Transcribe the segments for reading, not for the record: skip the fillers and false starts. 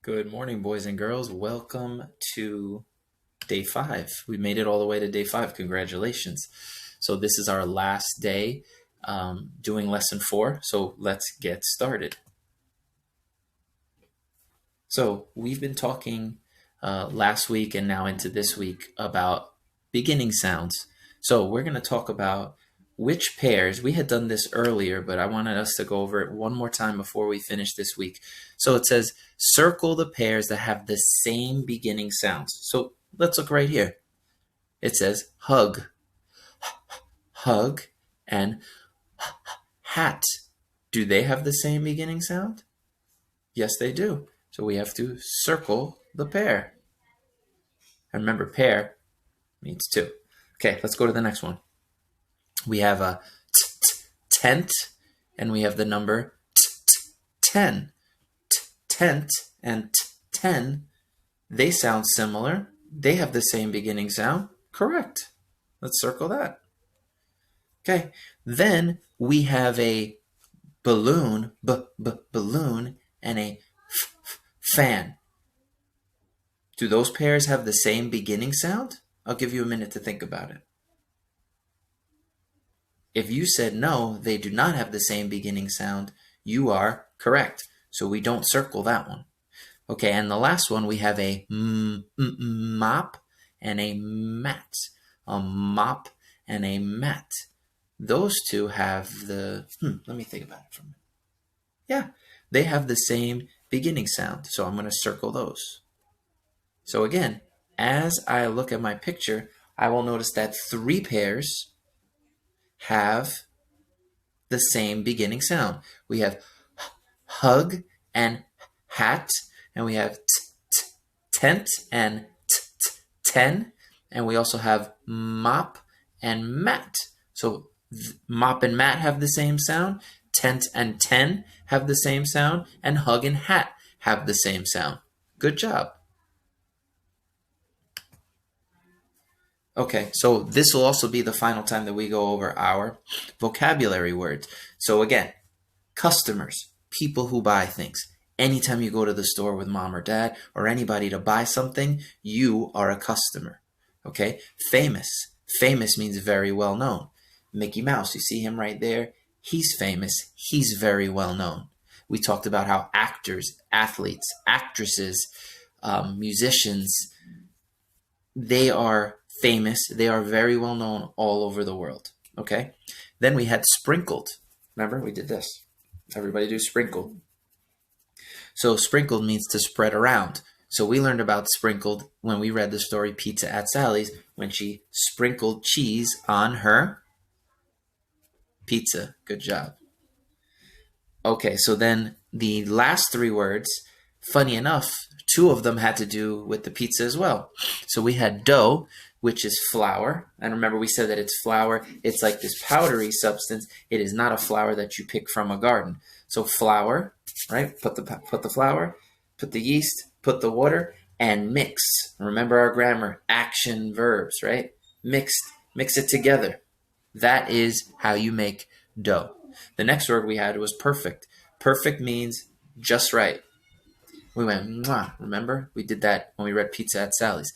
Good morning, boys and girls. Welcome to day 5. We made it all the way to day 5. Congratulations. So this is our last day doing lesson 4. So let's get started. So we've been talking last week and now into this week about beginning sounds. So we're going to talk about which pairs. We had done this earlier, but I wanted us to go over it one more time before we finish this week. So it says, circle the pairs that have the same beginning sounds. So let's look right here. It says hug, hug, and hat. Do they have the same beginning sound? Yes, they do. So we have to circle the pair. And remember, pair means two. Okay, let's go to the next one. We have a tent, and we have the number 10. Tent and 10, they sound similar. They have the same beginning sound. Correct. Let's circle that. Okay, then we have a balloon, balloon, and a fan. Do those pairs have the same beginning sound? I'll give you a minute to think about it. If you said no, they do not have the same beginning sound, you are correct. So we don't circle that one. Okay, and the last one, we have a mop and a mat. A mop and a mat. Those two have the, let me think about it for a minute. Yeah, they have the same beginning sound, so I'm going to circle those. So again, as I look at my picture, I will notice that 3 pairs have the same beginning sound. We have hug and hat, and we have tent and 10, and we also have mop and mat. So mop and mat have the same sound, tent and 10 have the same sound, and hug and hat have the same sound. Good job. Okay, so this will also be the final time that we go over our vocabulary words. So again, customers, people who buy things. Anytime you go to the store with mom or dad or anybody to buy something, you are a customer. Okay, famous. Famous means very well known. Mickey Mouse, you see him right there? He's famous. He's very well known. We talked about how actors, athletes, actresses, musicians, they are famous. They are very well known all over the world. Okay. Then we had sprinkled. Remember, we did this. Everybody do sprinkled. So sprinkled means to spread around. So we learned about sprinkled when we read the story Pizza at Sally's, when she sprinkled cheese on her pizza. Good job. Okay, so then the last 3 words, funny enough, 2 of them had to do with the pizza as well. So we had dough, which is flour. And remember, we said that it's flour. It's like this powdery substance. It is not a flour that you pick from a garden. So flour, right? Put the flour, put the yeast, put the water, and mix. Remember our grammar, action verbs, right? Mix it together. That is how you make dough. The next word we had was perfect. Perfect means just right. We went, mwah. Remember? We did that when we read Pizza at Sally's.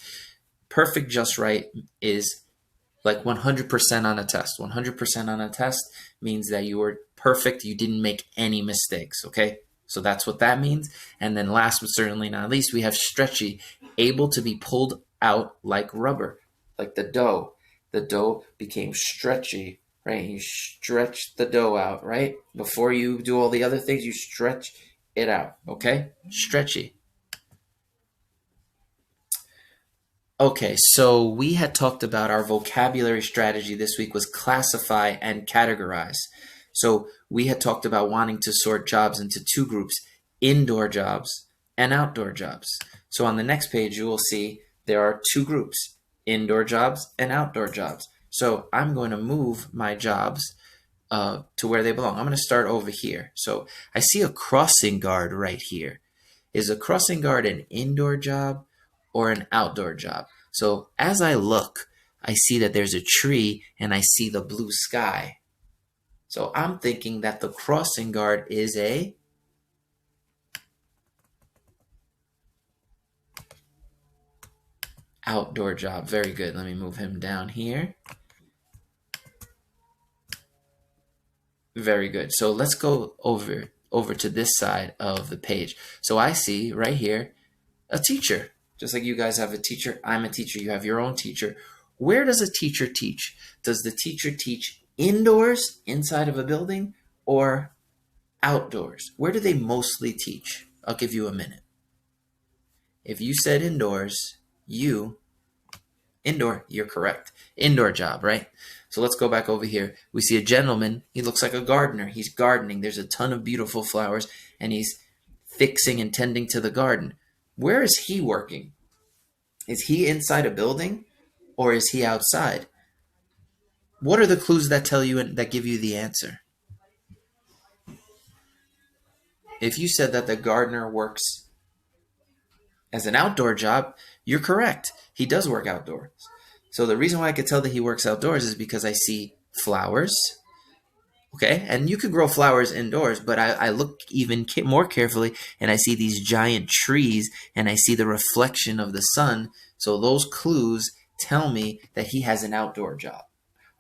Perfect just right is like 100% on a test. 100% on a test means that you were perfect. You didn't make any mistakes, okay? So that's what that means. And then last but certainly not least, we have stretchy, able to be pulled out like rubber, like the dough. The dough became stretchy, right? You stretch the dough out, right? Before you do all the other things, you stretch it out, okay? Stretchy. Okay, so we had talked about our vocabulary strategy this week was classify and categorize. So we had talked about wanting to sort jobs into 2 groups, indoor jobs and outdoor jobs. So on the next page, you will see there are 2 groups, indoor jobs and outdoor jobs. So I'm going to move my jobs to where they belong. I'm going to start over here. So I see a crossing guard right here. Is a crossing guard an indoor job or an outdoor job? So as I look, I see that there's a tree and I see the blue sky. So I'm thinking that the crossing guard is a outdoor job. Very good. Let me move him down here. Very good. So let's go over to this side of the page. So I see right here a teacher. Just like you guys have a teacher, I'm a teacher, you have your own teacher. Where does a teacher teach? Does the teacher teach indoors, inside of a building, or outdoors? Where do they mostly teach? I'll give you a minute. If you said indoors, indoor, you're correct. Indoor job, right? So let's go back over here. We see a gentleman. He looks like a gardener. He's gardening. There's a ton of beautiful flowers, and he's fixing and tending to the garden. Where is he working? Is he inside a building, or is he outside? What are the clues that tell you and that give you the answer? If you said that the gardener works as an outdoor job, you're correct. He does work outdoors. So the reason why I could tell that he works outdoors is because I see flowers. Okay, and you could grow flowers indoors, but I look even more carefully and I see these giant trees and I see the reflection of the sun. So those clues tell me that he has an outdoor job.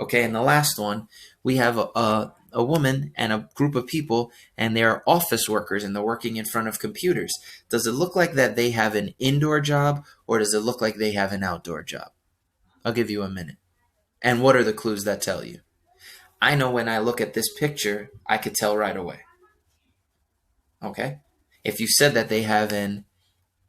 Okay, and the last one, we have a woman and a group of people, and they're office workers and they're working in front of computers. Does it look like that they have an indoor job, or does it look like they have an outdoor job? I'll give you a minute. And what are the clues that tell you? I know when I look at this picture, I could tell right away. Okay? If you said that they have an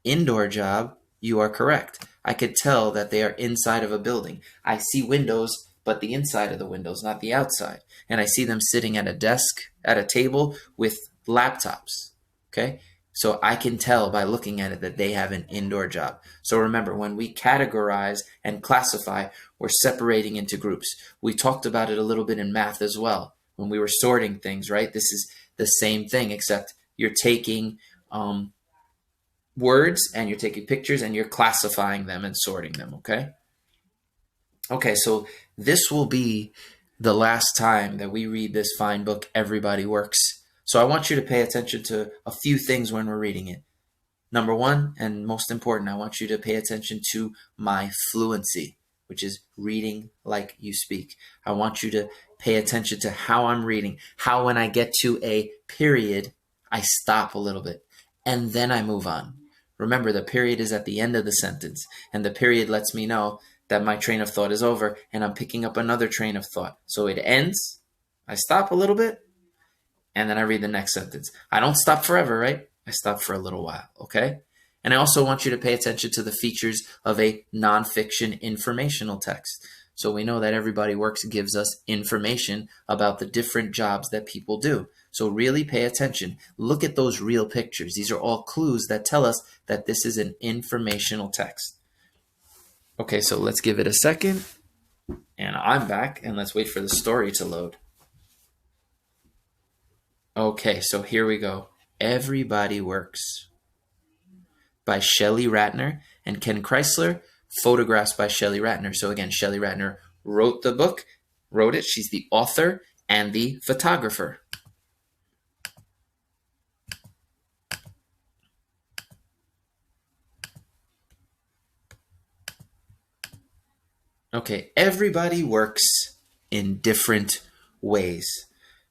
indoor job, you are correct. I could tell that they are inside of a building. I see windows, but the inside of the windows, not the outside. And I see them sitting at a desk, at a table with laptops. Okay? So I can tell by looking at it that they have an indoor job. So remember, when we categorize and classify, we're separating into groups. We talked about it a little bit in math as well when we were sorting things, right? This is the same thing, except you're taking words and you're taking pictures and you're classifying them and sorting them, okay? Okay, so this will be the last time that we read this fine book, Everybody Works. So I want you to pay attention to a few things when we're reading it. Number one, and most important, I want you to pay attention to my fluency, which is reading like you speak. I want you to pay attention to how I'm reading, how when I get to a period, I stop a little bit, and then I move on. Remember, the period is at the end of the sentence, and the period lets me know that my train of thought is over, and I'm picking up another train of thought. So it ends, I stop a little bit, and then I read the next sentence. I don't stop forever, right? I stop for a little while, okay? And I also want you to pay attention to the features of a nonfiction informational text. So we know that Everybody Works gives us information about the different jobs that people do. So really pay attention. Look at those real pictures. These are all clues that tell us that this is an informational text. Okay, so let's give it a second. And I'm back, and let's wait for the story to load. Okay, so here we go. Everybody Works by Shelley Ratner and Ken Chrysler, photographs by Shelley Ratner. So again, Shelley Ratner wrote the book, wrote it. She's the author and the photographer. Okay, everybody works in different ways.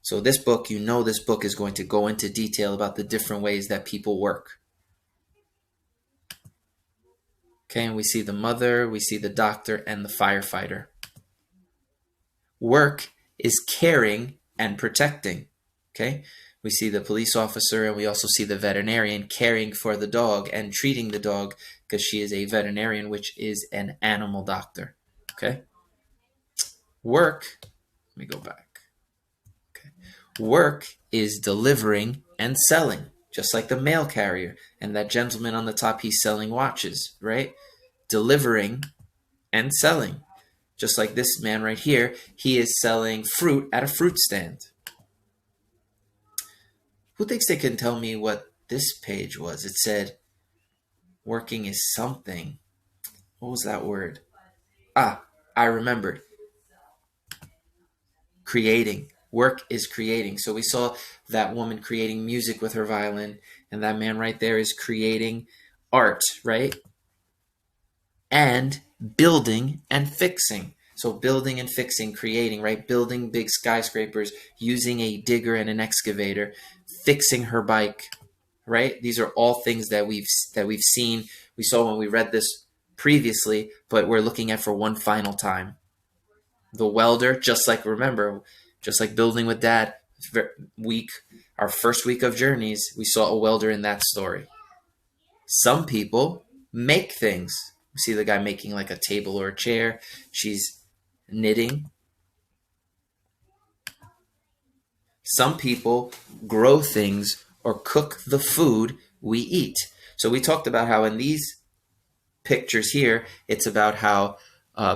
So this book, you know this book is going to go into detail about the different ways that people work. Okay, and we see the mother, we see the doctor, and the firefighter. Work is caring and protecting. Okay, we see the police officer, and we also see the veterinarian caring for the dog and treating the dog because she is a veterinarian, which is an animal doctor. Okay, work, let me go back. Work is delivering and selling, just like the mail carrier. And that gentleman on the top, he's selling watches, right? Delivering and selling. Just like this man right here, he is selling fruit at a fruit stand. Who thinks they can tell me what this page was? It said, working is something. What was that word? Ah, I remembered. Creating. Work is creating. So we saw that woman creating music with her violin, and that man right there is creating art, right? And building and fixing. So building and fixing, creating, right? Building big skyscrapers, using a digger and an excavator, fixing her bike, right? These are all things that we've seen. We saw when we read this previously, but we're looking at for one final time. The welder, just like building with Dad, our first week of journeys, we saw a welder in that story. Some people make things. We see the guy making like a table or a chair. She's knitting. Some people grow things or cook the food we eat. So we talked about how in these pictures here, it's about how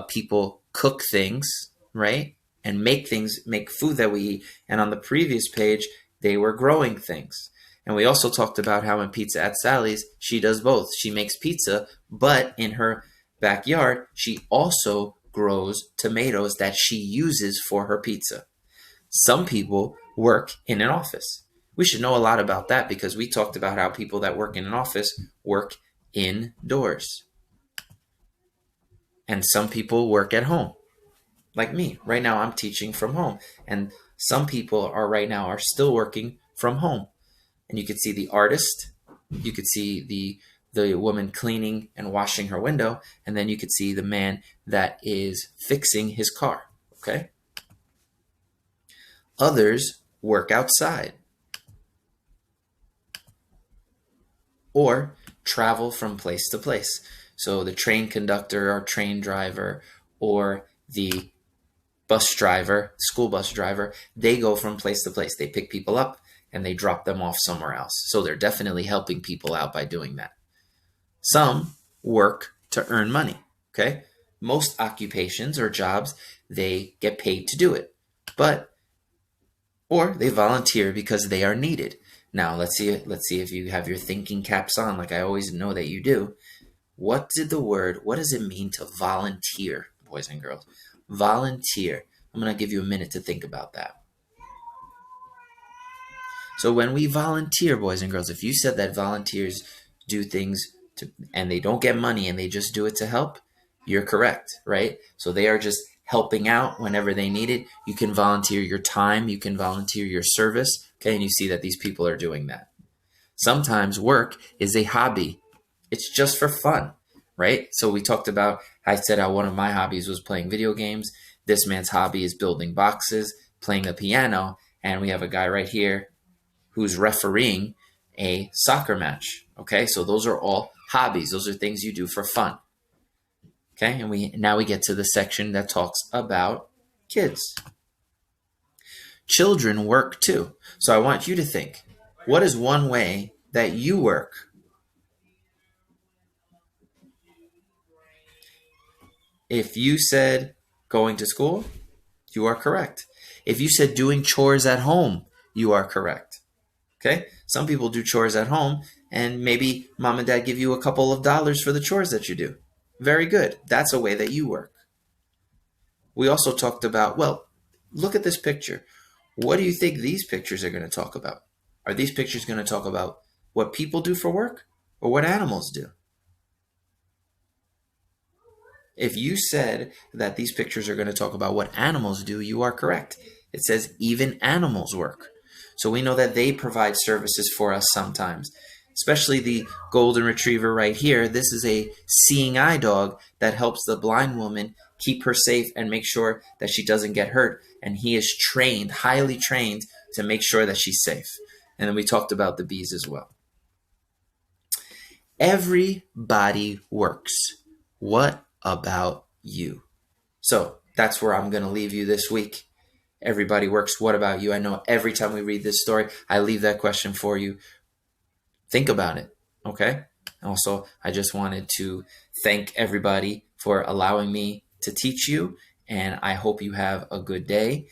people cook things, right? And make food that we eat. And on the previous page, they were growing things. And we also talked about how in Pizza at Sally's, she does both. She makes pizza, but in her backyard, she also grows tomatoes that she uses for her pizza. Some people work in an office. We should know a lot about that because we talked about how people that work in an office work indoors. And some people work at home. Like me. Right now I'm teaching from home. And some people are still working from home. And you could see the artist, you could see the woman cleaning and washing her window, and then you could see the man that is fixing his car, okay? Others work outside or travel from place to place. So the train conductor or train driver or the bus driver, school bus driver, they go from place to place. They pick people up and they drop them off somewhere else. So they're definitely helping people out by doing that. Some work to earn money, okay? Most occupations or jobs, they get paid to do it. Or they volunteer because they are needed. Now, let's see if you have your thinking caps on, like I always know that you do. What does it mean to volunteer, boys and girls? Volunteer. I'm going to give you a minute to think about that. So when we volunteer, boys and girls, if you said that volunteers do things and they don't get money and they just do it to help, you're correct, right? So they are just helping out whenever they need it. You can volunteer your time, you can volunteer your service, okay? And you see that these people are doing that. Sometimes work is a hobby. It's just for fun, right? So we talked about, I said how one of my hobbies was playing video games. This man's hobby is building boxes, playing the piano, and we have a guy right here who's refereeing a soccer match, okay? So those are all hobbies. Those are things you do for fun, okay? And now we get to the section that talks about kids. Children work too. So I want you to think, what is one way that you work? If you said going to school, you are correct. If you said doing chores at home, you are correct. Okay? Some people do chores at home, and maybe mom and dad give you a couple of dollars for the chores that you do. Very good. That's a way that you work. We also talked about, well, look at this picture. What do you think these pictures are going to talk about? Are these pictures going to talk about what people do for work or what animals do? If you said that these pictures are going to talk about what animals do, you are correct. It says even animals work. So we know that they provide services for us sometimes, especially the golden retriever right here. This is a seeing eye dog that helps the blind woman keep her safe and make sure that she doesn't get hurt. And he is trained, highly trained, to make sure that she's safe. And then we talked about the bees as well. Everybody works. What about you? So that's where I'm going to leave you this week. Everybody works. What about you? I know every time we read this story, I leave that question for you. Think about it, okay? Also, I just wanted to thank everybody for allowing me to teach you, and I hope you have a good day.